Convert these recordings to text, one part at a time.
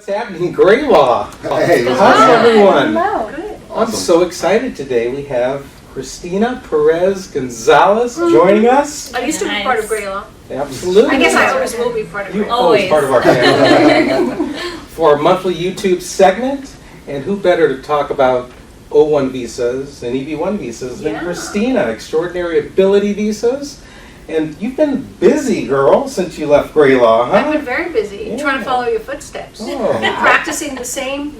What's happening, GrayLaw? Hey, how's everyone? Hello. Good. I'm so excited today. We have Cristina Perez-Gonzalez joining us. I used to be part of GrayLaw. Absolutely. I guess I always will be part of You're GrayLaw. always part of our family. For our monthly YouTube segment, and who better to talk about O-1 visas and EB-1 visas than Yeah. Cristina, extraordinary ability visas. And you've been busy, girl, since you left GrayLaw, huh? I've been very busy Yeah. trying to follow your footsteps. Oh. Practicing the same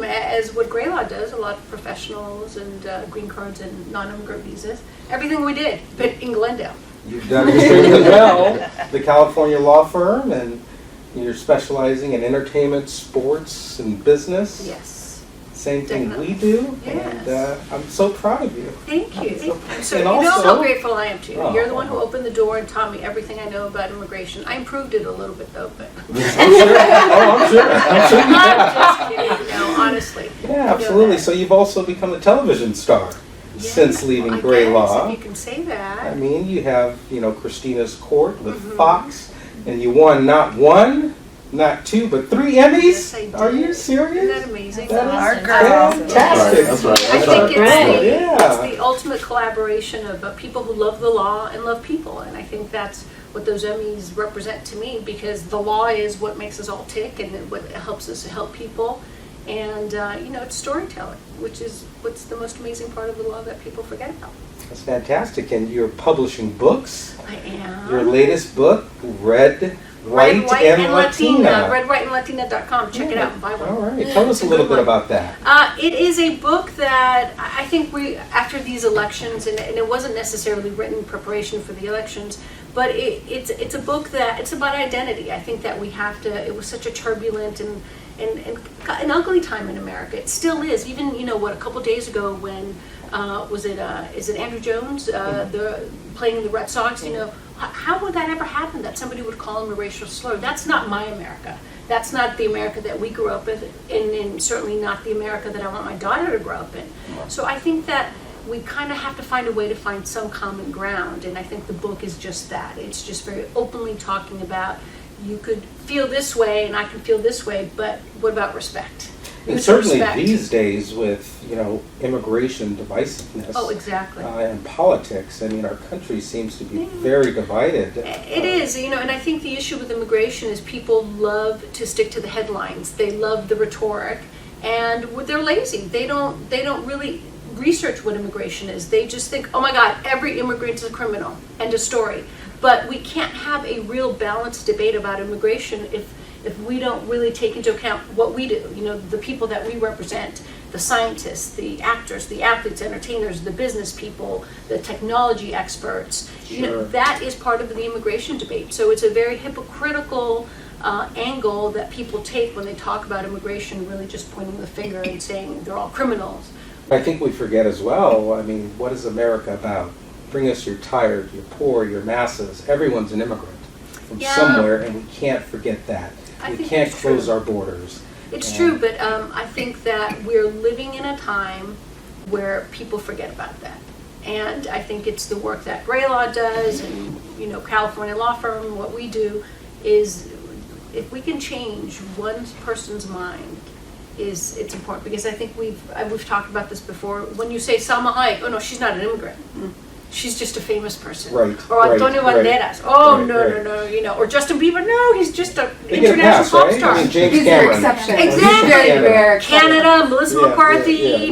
as what GrayLaw does, a lot of professionals and green cards and non-immigrant visas. Everything we did, but in Glendale. You've done extremely well. The California law firm, and you're specializing in entertainment, sports, and business. Yes. Same thing Definitely. we do, Yes. and I'm so proud of you. Thank you. So And you know also- how grateful I am to you. Oh. You're the one who opened the door and taught me everything I know about immigration. I improved it a little bit though, but I'm sure. Oh, I'm sure. I'm sure you I'm have. just kidding. No, honestly. Yeah, absolutely. So you've also become a television star since leaving If GrayLaw. you can say I that. mean, you have, Christina's Court with Mhm. Fox, and you won not one, not two, but 3 Emmys. Yes, I did. Are you serious? Isn't that amazing? That is Our fantastic. That's right. I think it's Yeah. the ultimate collaboration of people who love the law and love people, and I think that's what those Emmys represent to me, because the law is what makes us all tick and what helps us help people, and it's storytelling, which is what's the most amazing part of the law that people forget about. That's fantastic. And you're publishing books. I am. Your latest book, Red, White, and Latina. RedWhiteAndLatina.com. Check it out and buy one. All right. Tell us a little bit about that. It is a book that I think after these elections, and it wasn't necessarily written in preparation for the elections, but it's a book that it's about identity. I think that we have to. It was such a turbulent and an ugly time in America. It still is. Even a couple days ago when is it Andrew Jones playing in the Red Sox? How would that ever happen that somebody would call him a racial slur? That's not my America. That's not the America that we grew up with, and certainly not the America that I want my daughter to grow up in. So I think that we kind of have to find a way to find some common ground, and I think the book is just that. It's just very openly talking about, you could feel this way and I can feel this way, but what about respect? And Use certainly respect. these days with, immigration divisiveness. Oh, exactly. And politics, I mean, our country seems to be very divided. It is, and I think the issue with immigration is people love to stick to the headlines. They love the rhetoric, and they're lazy. They don't really research what immigration is. They just think, oh my God, every immigrant is a criminal. End of story. But we can't have a real balanced debate about immigration if we don't really take into account what we do. The people that we represent, the scientists, the actors, the athletes, entertainers, the business people, the technology experts. Sure. That is part of the immigration debate. So it's a very hypocritical angle that people take when they talk about immigration, really just pointing the finger and saying they're all criminals. I think we forget as well, I mean, what is America about? Bring us your tired, your poor, your masses. Everyone's an immigrant from somewhere, and we can't forget that. We think can't that's close true. our borders. It's And- true, but I think that we're living in a time where people forget about that. And I think it's the work that GrayLaw does, and California law firm, what we do is, if we can change one person's mind, it's important, because I think we've talked about this before. When you say Salma Hayek, oh no, she's not an immigrant. She's just a famous person. Right, Or right, Antonio right. Banderas. Oh, Right, no, no. Or Justin Bieber. No, he's just an They get a international pass, pop right? star. I mean, James These are Cameron. exceptions. Exactly. Very rare. Canada, Melissa Yeah, McCarthy, yeah.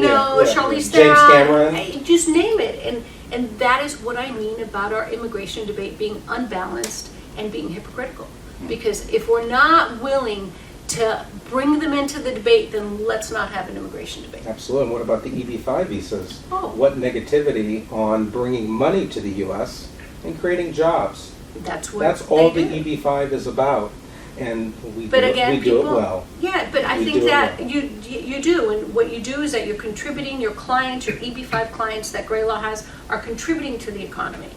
Charlize James Theron. Cameron. Just name it. And that is what I mean about our immigration debate being unbalanced and being hypocritical. Because if we're not willing to bring them into the debate, then let's not have an immigration debate. Absolutely. And what about the EB-5 visas? Oh. What negativity on bringing money to the U.S. and creating jobs? That's what That's all they the do. EB-5 is about, and we But do again, it people, well. Yeah, but I We think do it that well. you do, and what you do is that you're contributing. Your clients, your EB-5 clients that GrayLaw has, are contributing to the economy.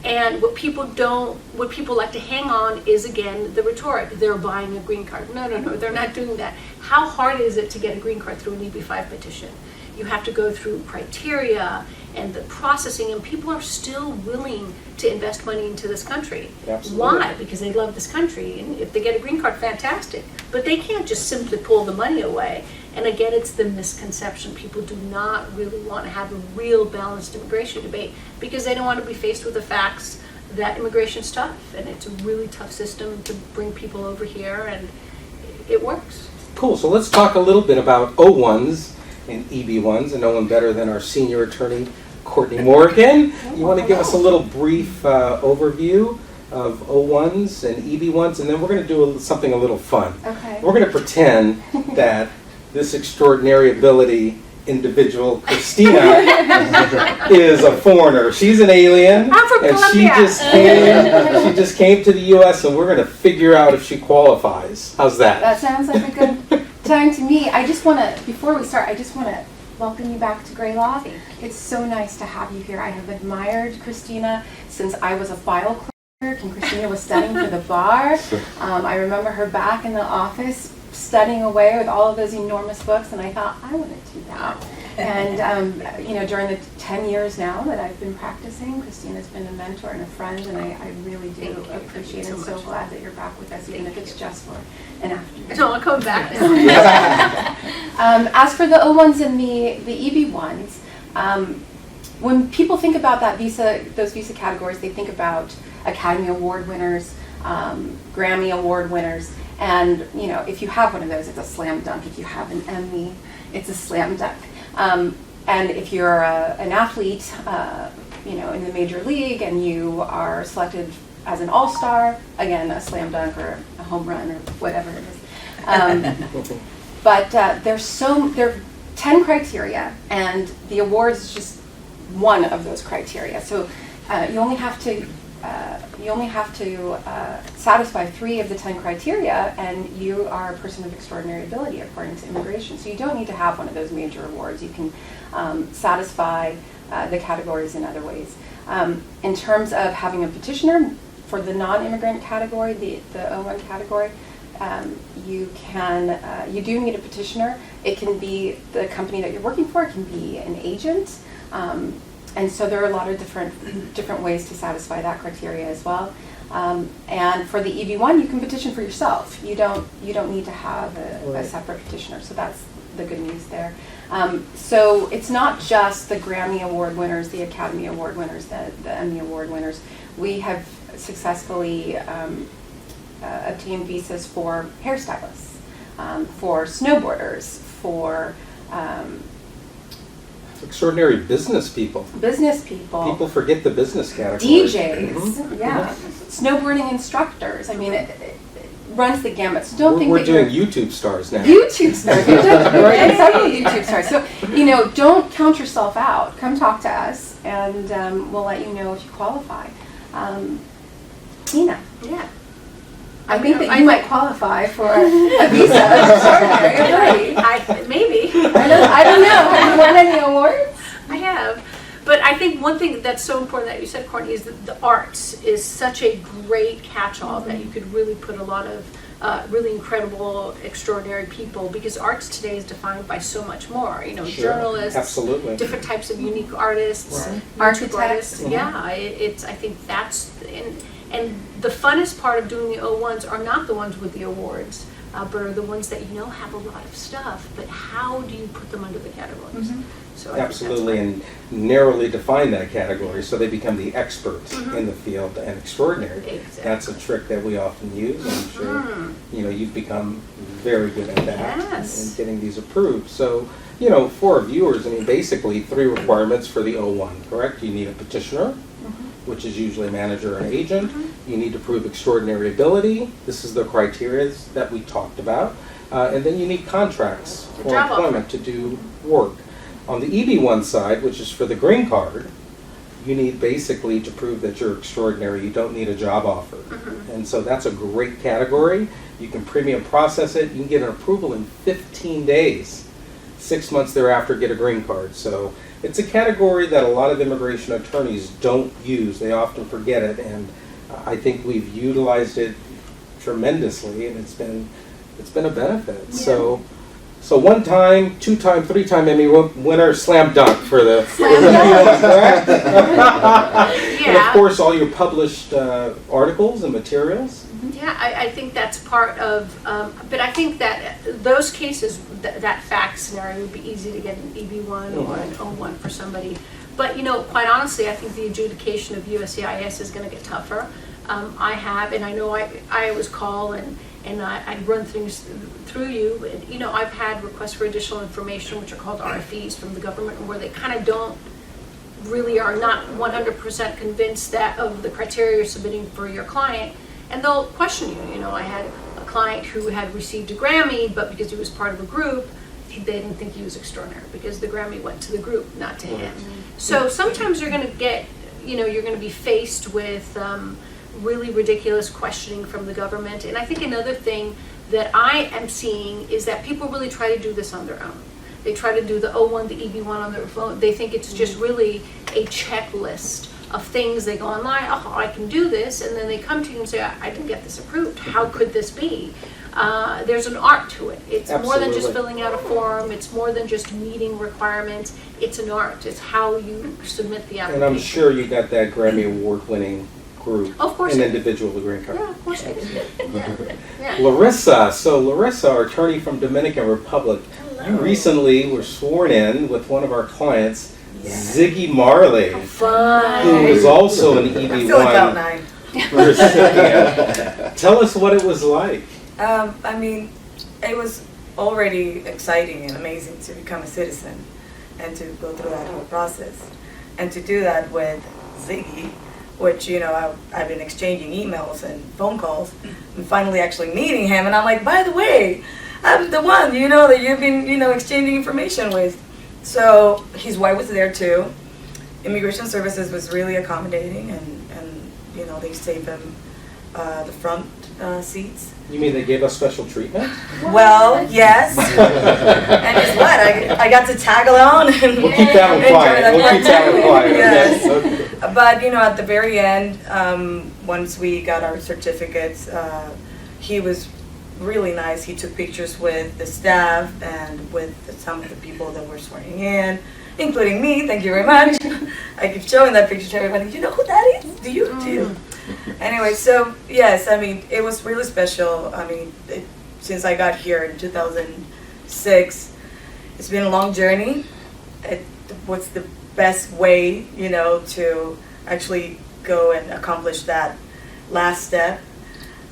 And what people like to hang on is, again, the rhetoric. They're buying a green card. No, they're not doing that. How hard is it to get a green card through an EB-5 petition? you have to go through criteria and the processing, and people are still willing to invest money into this country. Absolutely. Why? Because they love this country, and if they get a green card, fantastic. But they can't just simply pull the money away. And again, it's the misconception. People do not really want to have a real balanced immigration debate because they don't want to be faced with the facts that immigration's tough, and it's a really tough system to bring people over here, and it works. Cool, so let's talk a little bit about O-1s and EB-1s, and no one better than our senior attorney, Courtney Morgan. You want to give us a little brief overview of O-1s and EB-1s, and then we're going to do something a little fun. Okay. We're going to pretend that this extraordinary ability individual, Cristina, is a foreigner. She's an alien, I'm from and Colombia. she just came to the U.S., and we're going to figure out if she qualifies. How's that? That sounds like a good time to me. I just want to, before we start, I just want to welcome you back to GrayLaw. It's so nice to have you here. I have admired Cristina since I was a file clerk and Cristina was studying for the bar. I remember her back in the office studying away with all of those enormous books, and I thought, I want to do that. And, you know, during the 10 years now that I've been practicing, Christina's been a mentor and a friend, and I really do appreciate it. I'm so glad that you're back with us, even if it's just for an afternoon. No, I'll come back now. As for the O-1s and the EB-1s, when people think about those visa categories, they think about Academy Award winners, Grammy Award winners, and you know, if you have one of those, it's a slam dunk. If you have an Emmy, it's a slam dunk. And if you're an athlete, you know, in the major league, and you are selected as an all-star, again, a slam dunk or a home run or whatever it is. But there are 10 criteria, and the awards is just one of those criteria. So you only have to satisfy 3 of the 10 criteria, and you are a person of extraordinary ability according to immigration. So you don't need to have one of those major awards. You can satisfy the categories in other ways. In terms of having a petitioner for the non-immigrant category, the O-1 category, you do need a petitioner. It can be the company that you're working for. It can be an agent. And so there are a lot of different ways to satisfy that criteria as well. And for the EB-1, you can petition for yourself. You don't need to have a separate petitioner. So that's the good news there. So it's not just the Grammy Award winners, the Academy Award winners, the Emmy Award winners. We have successfully obtained visas for hairstylists, for snowboarders, for Extraordinary business people. People forget the business category. DJs, yeah. Snowboarding instructors. I mean, it runs the gamut. So don't think we're doing YouTube stars now. YouTube stars. We're doing several YouTube stars. So, you know, don't count yourself out. Come talk to us, and we'll let you know if you qualify. Tina. Yeah. I think that you might qualify for a visa. Maybe. I don't know. Have you won any awards? I have. But I think one thing that's so important that you said, Courtney, is that the arts is such a great catch-all that you could really put a lot of really incredible, extraordinary people, because arts today is defined by so much more. You know, Sure. Journalists, Absolutely. different types of unique artists, Right. Architects. Yeah, I think that's and the funnest part of doing the O-1s are not the ones with the awards, but are the ones that you know have a lot of stuff. But how do you put them under the categories? So I Absolutely, and narrowly define that category so they become the experts in the field and extraordinary. Exactly. That's a trick that we often use. I'm sure you know you've become very good at that Yes. in getting these approved. So you know, for our viewers, I mean, basically 3 requirements for the O-1. Correct? You need a petitioner, which is usually a manager or an agent. You need to prove extraordinary ability. This is the criteria that we talked about. And then you need contracts for Job employment to do work. On the EB-1 side, which is for the green card, you need basically to prove that you're extraordinary. You don't need a job offer. And so that's a great category. You can premium process it. You can get an approval in 15 days. 6 months thereafter, get a green card. So it's a category that a lot of immigration attorneys don't use. They often forget it, and I think we've utilized it tremendously, and it's been a benefit. Yeah. So So 1-time, 2-time, 3-time Emmy winner, slam dunk for the Slam P1, correct? And of Yeah. course, all your published articles and materials. Yeah, I think that's part of, but I think that those cases, that fact scenario would be easy to get an EB1 or an O1 for somebody. But, quite honestly, I think the adjudication of USCIS is going to get tougher. I have, and I know I always call and I run things through you. And, I've had requests for additional information, which are called RFEs from the government, where they kind of really are not 100% convinced that of the criteria you're submitting for your client. And they'll question you. I had a client who had received a Grammy, but because he was part of a group, they didn't think he was extraordinary because the Grammy went to the group, not to him. So sometimes you're going to get, you're going to be faced with really ridiculous questioning from the government. And I think another thing that I am seeing is that people really try to do this on their own. They try to do the O1, the EB1 on their phone. They think it's just really a checklist of things. They go online, oh, I can do this, and then they come to you and say, I didn't get this approved. How could this be? There's an art to it. It's more than just Absolutely. filling out a form. It's more than just meeting requirements. It's an art. It's how you submit the application. And I'm sure you got that Grammy Award-winning group. Of course An I did. individual, the green card. Yeah, of course I did. Yeah. Larissa, so Larissa, our attorney from Dominican Republic, you recently were sworn in with one of our clients, Ziggy Marley, Fun. who is also an I feel like cloud EB1 nine. recipient. Tell us what it was like. I mean, it was already exciting and amazing to become a citizen and to go through that whole process. And to do that with Ziggy, which, I've been exchanging emails and phone calls and finally actually meeting him. And I'm like, by the way, I'm the one, that you've been, exchanging information with. So his wife was there too. Immigration Services was really accommodating and they saved him the front seats. You mean they gave us special treatment? Well, yes. And guess what? I got to tag along. And We'll keep that one quiet. We'll keep that one quiet. Yes. Okay. But, at the very end, once we got our certificates, he was really nice. He took pictures with the staff and with some of the people that were swearing in, including me. Thank you very much. I keep showing that picture to everybody. You know who that is? Do you? Do. Anyway, so yes, I mean, it was really special. I mean, since I got here in 2006, it's been a long journey. What's the best way, to actually go and accomplish that last step?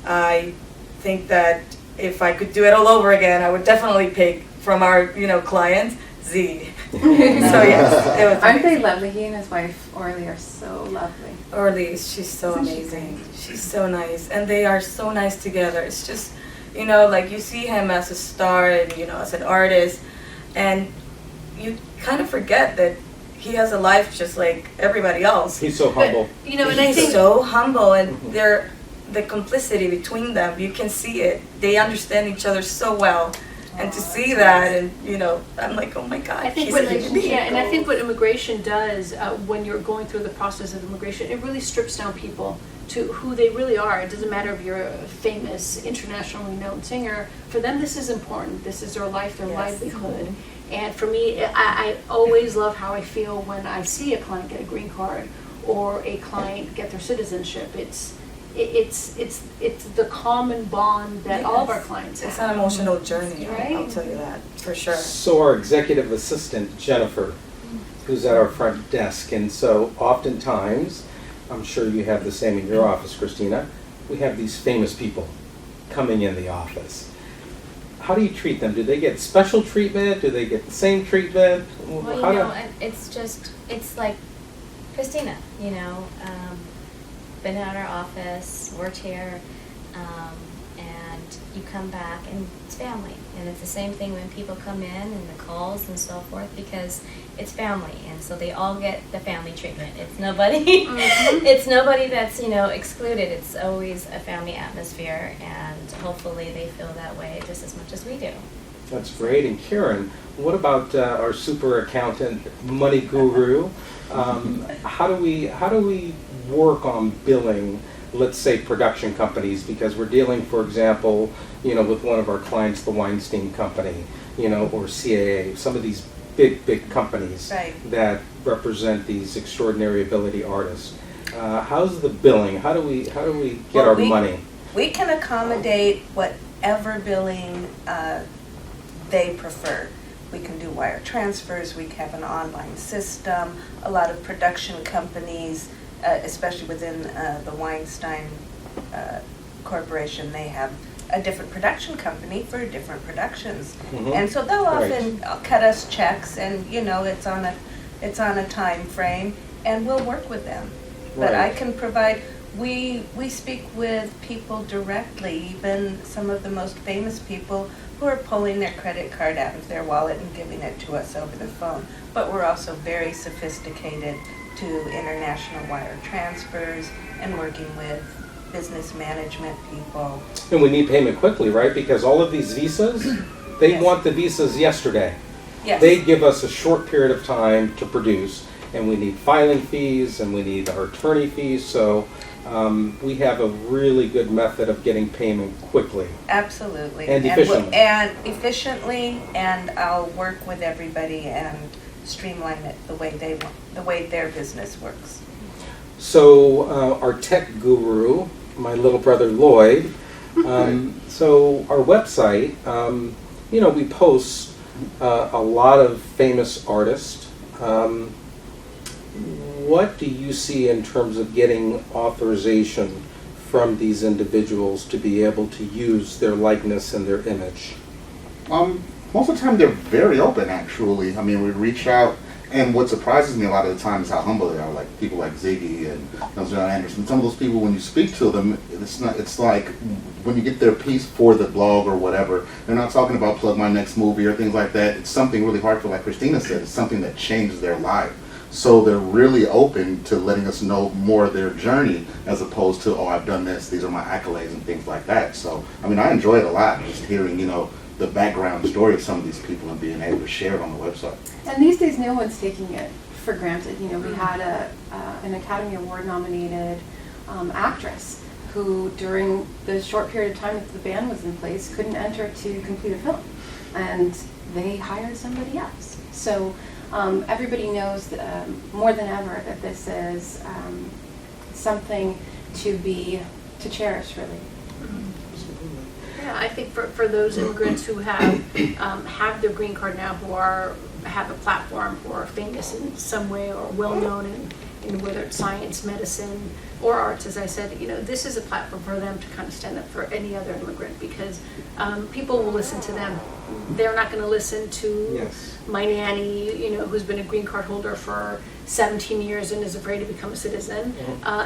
I think that if I could do it all over again, I would definitely pick from our, client, Z. So yes, it was Aren't they amazing. lovely? He and his wife Orly are so lovely. Orly, she's so Isn't she amazing. great? She's so nice. And they are so nice together. It's just, like you see him as a star and, as an artist. And you kind of forget that he has a life just like everybody else. He's so humble. And I He's think so humble, and the complicity between them, you can see it. They understand each other so well. And to see that, and I'm like, oh my God, I think he's what, a human being. and I think what immigration does when you're going through the process of immigration, it really strips down people to who they really are. It doesn't matter if you're a famous, internationally known singer. For them, this is important. This is their life, their Yes. livelihood. And for me, I always love how I feel when I see a client get a green card or a client get their citizenship. It's the common bond that all of our clients It's have. an emotional journey, I'll Right. tell you that, for sure. So our executive assistant, Jennifer, who's at our front desk, and so oftentimes, I'm sure you have the same in your office, Christina, we have these famous people coming in the office. How do you treat them? Do they get special treatment? Do they get the same treatment? Well, How do- it's like Christina, been at our office, worked here, and you come back and it's family. And it's the same thing when people come in and the calls and so forth, because it's family, and so they all get the family treatment. It's nobody, it's nobody that's, excluded. It's always a family atmosphere, and hopefully they feel that way just as much as we do. That's great. And Karen, what about our super accountant, money guru? How do we work on billing, let's say, production companies? Because we're dealing, for example, with one of our clients, the Weinstein Company. you know, or CAA, some of these big companies Right. that represent these extraordinary ability artists. How's the billing? How do we get Well, our we- money? We can accommodate whatever billing they prefer. We can do wire transfers, we have an online system. A lot of production companies, especially within the Weinstein Corporation, they have a different production company for different productions. Mhm. And so they'll Right. often cut us checks, and you know, it's on a time frame, and we'll work with them. But I Right. can provide, we speak with people directly, even some of the most famous people who are pulling their credit card out of their wallet and giving it to us over the phone. But we're also very sophisticated to international wire transfers and working with business management people. And we need payment quickly, right? Because all of these visas, they Yes. want the visas yesterday. Yes. They give us a short period of time to produce, and we need filing fees, and we need our attorney fees, so we have a really good method of getting payment quickly. Absolutely. And we'll- efficiently. And efficiently, and I'll work with everybody and streamline it the way they want, the way their business works. So our tech guru, my little brother Lloyd, so our website, you know, we post a lot of famous artists. What do you see in terms of getting authorization from these individuals to be able to use their likeness and their image? Most of the time they're very open, actually. I mean, we reach out, and what surprises me a lot of the time is how humble they are. Like people like Ziggy and John Anderson. Some of those people, when you speak to them, it's like when you get their piece for the blog or whatever, they're not talking about plug my next movie or things like that. It's something really heartfelt, like Christina said. It's something that changes their life. So they're really open to letting us know more of their journey, as opposed to, oh, I've done this, these are my accolades and things like that. So, I mean, I enjoy it a lot, just hearing, you know, the background story of some of these people and being able to share it on the website. And these days, no one's taking it for granted. You know, we had an Academy Award nominated actress who, during the short period of time that the ban was in place, couldn't enter to complete a film, and they hired somebody else. So everybody knows that, more than ever, that this is something to cherish, really. Yeah, I think for those immigrants who have their green card now, who have a platform, who are famous in some way or well known in whether it's science, medicine, or arts, as I said, you know, this is a platform for them to kind of stand up for any other immigrant, because people will listen to them. They're not going to listen to Yes. my nanny, you know, who's been a green card holder for 17 years and is afraid to become a citizen.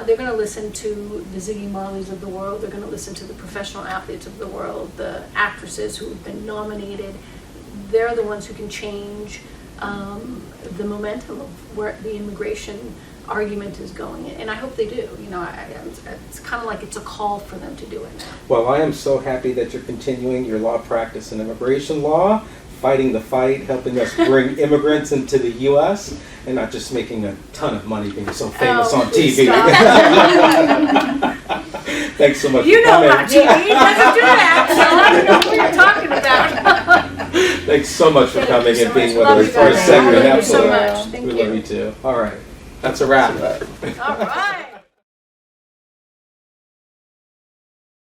They're going to listen to the Ziggy Marleys of the world. They're going to listen to the professional athletes of the world, the actresses who have been nominated. They're the ones who can change the momentum of where the immigration argument is going, and I hope they do. You know, it's kind of like it's a call for them to do it now. Well, I am so happy that you're continuing your law practice in immigration law, fighting the fight, helping us bring immigrants into the U.S., and not just making a ton of money being so famous on please TV. stop. Thanks so much You for know coming. about TV, he doesn't do that, so I don't know what you're talking about. Thanks so much for Thank coming you so and being much. with Love us you for our guys. segment. Thank you so Absolutely. much. Thank We you. love you too. All right. That's a wrap. All right.